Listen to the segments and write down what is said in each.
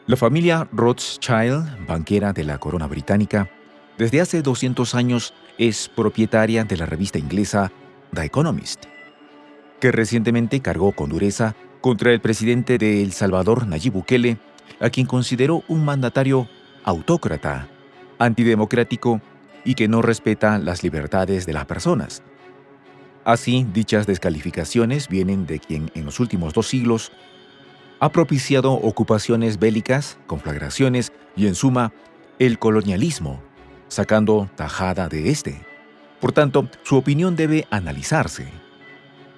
La familia Rothschild, banquera de la corona británica, desde hace 200 años es propietaria de la revista inglesa The Economist, que recientemente cargó con dureza contra el presidente de El Salvador, Nayib Bukele, a quien consideró un mandatario autócrata, antidemocrático y que no respeta las libertades de las personas. Así, dichas descalificaciones vienen de quien en los últimos 2 siglos ha propiciado ocupaciones bélicas, conflagraciones y, en suma, el colonialismo, sacando tajada de este. Por tanto, su opinión debe analizarse.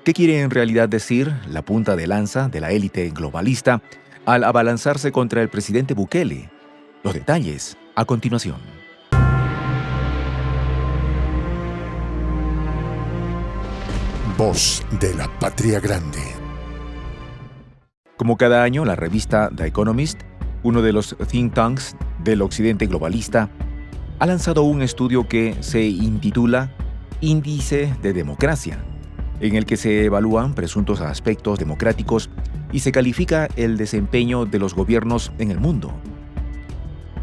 ¿Qué quiere en realidad decir la punta de lanza de la élite globalista al abalanzarse contra el presidente Bukele? Los detalles a continuación. Voz de la Patria Grande. Como cada año, la revista The Economist, uno de los think tanks del occidente globalista, ha lanzado un estudio que se intitula Índice de Democracia, en el que se evalúan presuntos aspectos democráticos y se califica el desempeño de los gobiernos en el mundo.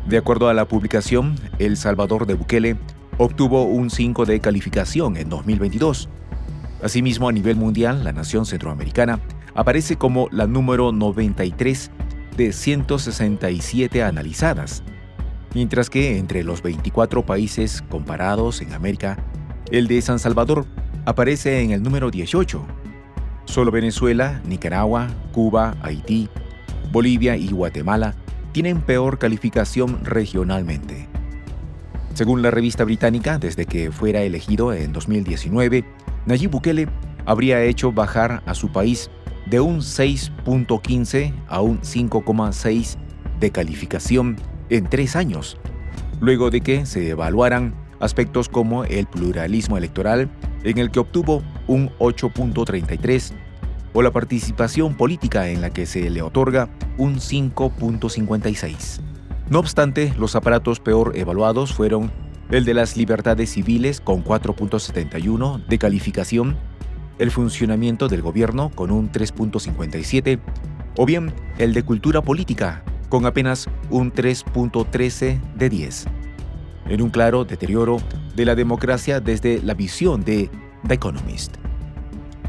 De acuerdo a la publicación, El Salvador de Bukele obtuvo un 5 de calificación en 2022. Asimismo, a nivel mundial, la nación centroamericana aparece como la número 93 de 167 analizadas, mientras que entre los 24 países comparados en América, el de San Salvador aparece en el número 18. Solo Venezuela, Nicaragua, Cuba, Haití, Bolivia y Guatemala tienen peor calificación regionalmente. Según la revista británica, desde que fuera elegido en 2019, Nayib Bukele habría hecho bajar a su país de un 6.15 a un 5.6 de calificación en 3 años, luego de que se evaluaran aspectos como el pluralismo electoral, en el que obtuvo un 8.33, o la participación política, en la que se le otorga un 5.56. No obstante, los aparatos peor evaluados fueron el de las libertades civiles con 4.71 de calificación, el funcionamiento del gobierno con un 3.57, o bien el de cultura política con apenas un 3.13 de 10. En un claro deterioro de la democracia desde la visión de The Economist.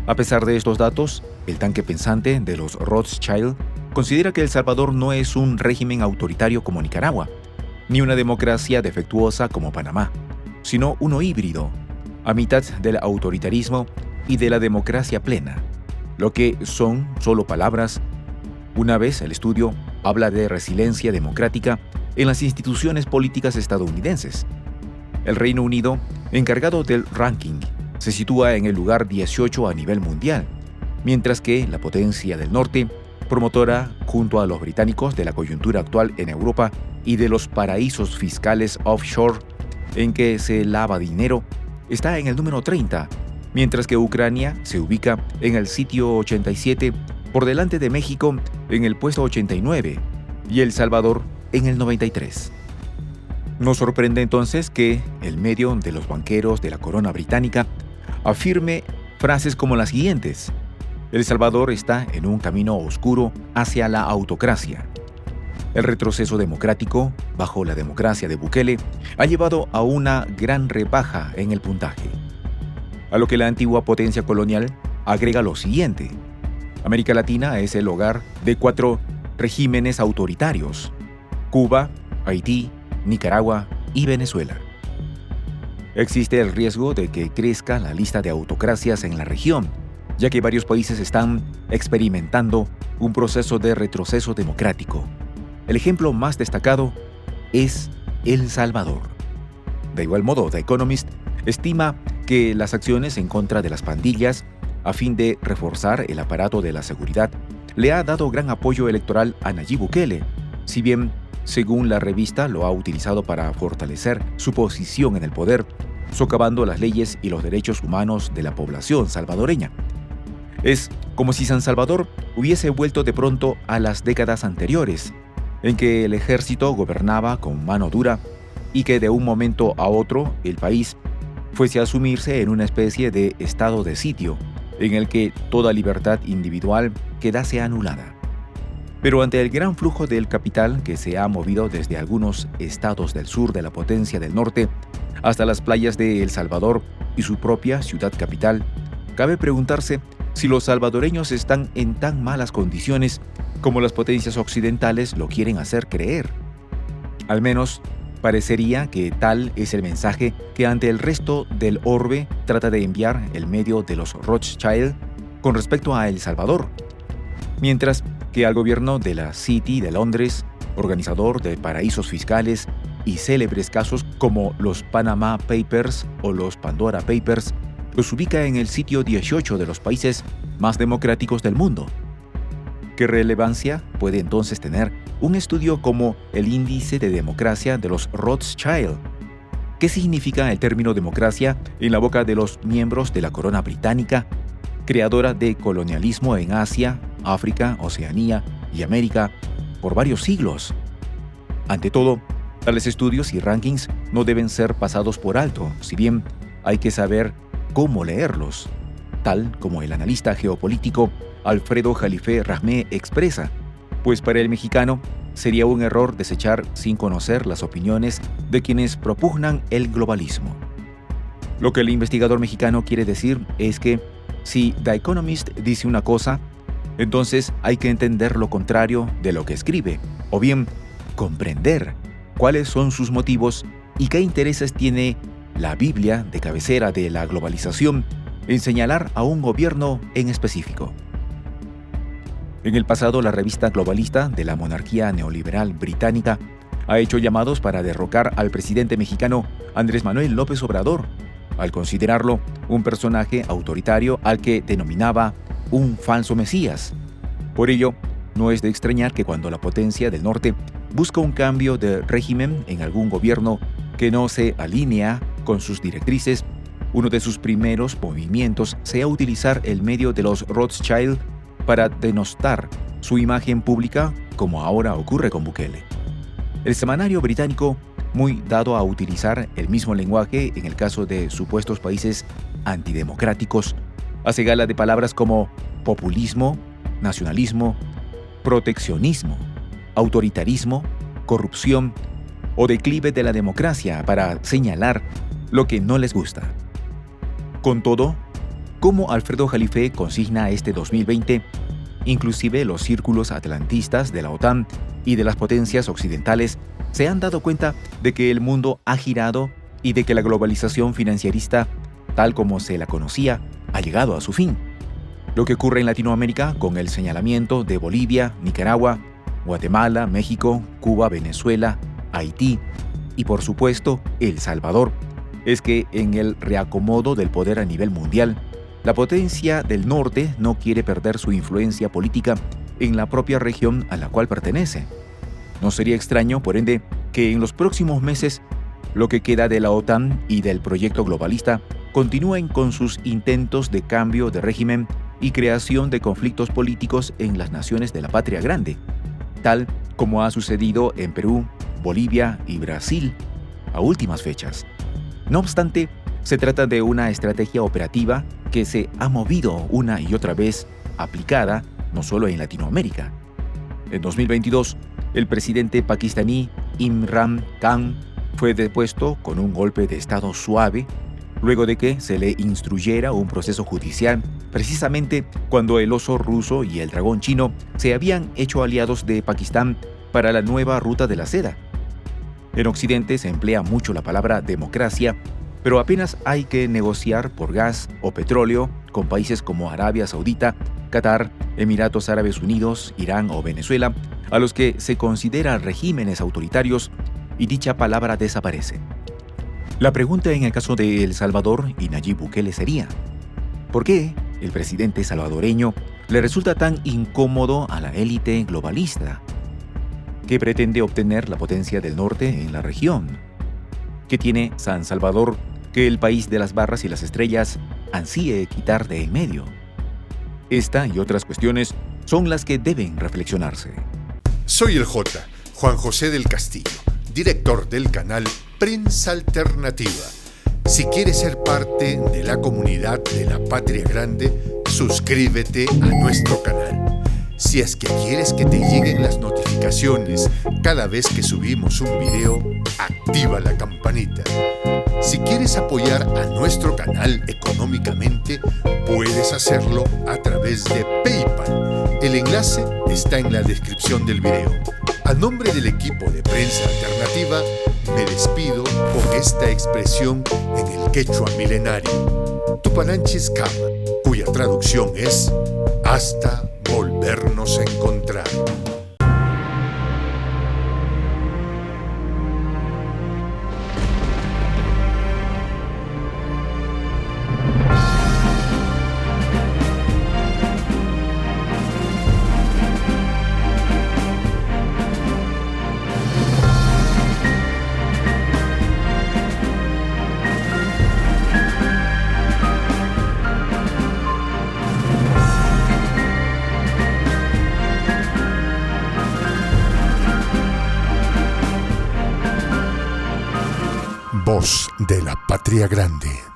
A pesar de estos datos, el tanque pensante de los Rothschild considera que El Salvador no es un régimen autoritario como Nicaragua, ni una democracia defectuosa como Panamá, sino uno híbrido, a mitad del autoritarismo y de la democracia plena, lo que son solo palabras. Una vez el estudio habla de resiliencia democrática en las instituciones políticas estadounidenses. El Reino Unido, encargado del ranking, se sitúa en el lugar 18 a nivel mundial, mientras que la potencia del norte, promotora junto a los británicos de la coyuntura actual en Europa y de los paraísos fiscales offshore en que se lava dinero, está en el número 30, mientras que Ucrania se ubica en el sitio 87, por delante de México en el puesto 89 y El Salvador en el 93. Nos sorprende entonces que el medio de los banqueros de la corona británica afirme frases como las siguientes: El Salvador está en un camino oscuro hacia la autocracia. El retroceso democrático, bajo la democracia de Bukele, ha llevado a una gran rebaja en el puntaje. A lo que la antigua potencia colonial agrega lo siguiente: América Latina es el hogar de 4 regímenes autoritarios: Cuba, Haití, Nicaragua y Venezuela. Existe el riesgo de que crezca la lista de autocracias en la región, ya que varios países están experimentando un proceso de retroceso democrático. El ejemplo más destacado es El Salvador. De igual modo, The Economist estima que las acciones en contra de las pandillas, a fin de reforzar el aparato de la seguridad, le ha dado gran apoyo electoral a Nayib Bukele, si bien, según la revista, lo ha utilizado para fortalecer su posición en el poder, socavando las leyes y los derechos humanos de la población salvadoreña. Es como si San Salvador hubiese vuelto de pronto a las décadas anteriores, en que el ejército gobernaba con mano dura y que de un momento a otro el país fuese a sumirse en una especie de estado de sitio, en el que toda libertad individual quedase anulada. Pero ante el gran flujo del capital que se ha movido desde algunos estados del sur de la potencia del norte hasta las playas de El Salvador y su propia ciudad capital, cabe preguntarse si los salvadoreños están en tan malas condiciones como las potencias occidentales lo quieren hacer creer. Al menos, parecería que tal es el mensaje que ante el resto del orbe trata de enviar el medio de los Rothschild con respecto a El Salvador. Mientras que al gobierno de la City de Londres, organizador de paraísos fiscales y célebres casos como los Panama Papers o los Pandora Papers, los ubica en el sitio 18 de los países más democráticos del mundo. ¿Qué relevancia puede entonces tener un estudio como el Índice de Democracia de los Rothschild? ¿Qué significa el término democracia en la boca de los miembros de la corona británica, creadora de colonialismo en Asia, África, Oceanía y América por varios siglos? Ante todo, tales estudios y rankings no deben ser pasados por alto, si bien hay que saber cómo leerlos, tal como el analista geopolítico Alfredo Jalife Rahmé expresa, pues para el mexicano sería un error desechar sin conocer las opiniones de quienes propugnan el globalismo. Lo que el investigador mexicano quiere decir es que si The Economist dice una cosa, entonces hay que entender lo contrario de lo que escribe, o bien comprender cuáles son sus motivos y qué intereses tiene la Biblia de cabecera de la globalización en señalar a un gobierno en específico. En el pasado, la revista globalista de la monarquía neoliberal británica ha hecho llamados para derrocar al presidente mexicano Andrés Manuel López Obrador, al considerarlo un personaje autoritario al que denominaba un falso mesías. Por ello, no es de extrañar que cuando la potencia del norte busca un cambio de régimen en algún gobierno que no se alinea con sus directrices, uno de sus primeros movimientos sea utilizar el medio de los Rothschild para denostar su imagen pública, como ahora ocurre con Bukele. El semanario británico, muy dado a utilizar el mismo lenguaje en el caso de supuestos países antidemocráticos, hace gala de palabras como populismo, nacionalismo, proteccionismo, autoritarismo, corrupción o declive de la democracia para señalar lo que no les gusta. Con todo, como Alfredo Jalife consigna este 2020, inclusive los círculos atlantistas de la OTAN y de las potencias occidentales se han dado cuenta de que el mundo ha girado y de que la globalización financierista, tal como se la conocía, ha llegado a su fin. Lo que ocurre en Latinoamérica con el señalamiento de Bolivia, Nicaragua, Guatemala, México, Cuba, Venezuela, Haití y por supuesto El Salvador, es que en el reacomodo del poder a nivel mundial, la potencia del norte no quiere perder su influencia política en la propia región a la cual pertenece. No sería extraño, por ende, que en los próximos meses lo que queda de la OTAN y del proyecto globalista continúen con sus intentos de cambio de régimen y creación de conflictos políticos en las naciones de la patria grande, tal como ha sucedido en Perú, Bolivia y Brasil a últimas fechas. No obstante, se trata de una estrategia operativa que se ha movido una y otra vez aplicada no solo en Latinoamérica. En 2022, el presidente pakistaní Imran Khan fue depuesto con un golpe de estado suave, luego de que se le instruyera un proceso judicial, precisamente cuando el oso ruso y el dragón chino se habían hecho aliados de Pakistán para la nueva ruta de la seda. En Occidente se emplea mucho la palabra democracia, pero apenas hay que negociar por gas o petróleo con países como Arabia Saudita, Qatar, Emiratos Árabes Unidos, Irán o Venezuela, a los que se considera regímenes autoritarios, y dicha palabra desaparece. La pregunta en el caso de El Salvador y Nayib Bukele sería: ¿por qué el presidente salvadoreño le resulta tan incómodo a la élite globalista? ¿Qué pretende obtener la potencia del norte en la región? ¿Qué tiene San Salvador que el país de las barras y las estrellas ansíe quitar de en medio? Esta y otras cuestiones son las que deben reflexionarse. Soy el J, Juan José del Castillo, director del canal Prensa Alternativa. Si quieres ser parte de la comunidad de la Patria Grande, suscríbete a nuestro canal. Si es que quieres que te lleguen las notificaciones cada vez que subimos un video, activa la campanita. Si quieres apoyar a nuestro canal económicamente, puedes hacerlo a través de PayPal. El enlace está en la descripción del video. A nombre del equipo de Prensa Alternativa, me despido con esta expresión en el quechua milenario, Tupananchis Kama, cuya traducción es hasta volvernos a encontrar. Voz de la Patria Grande.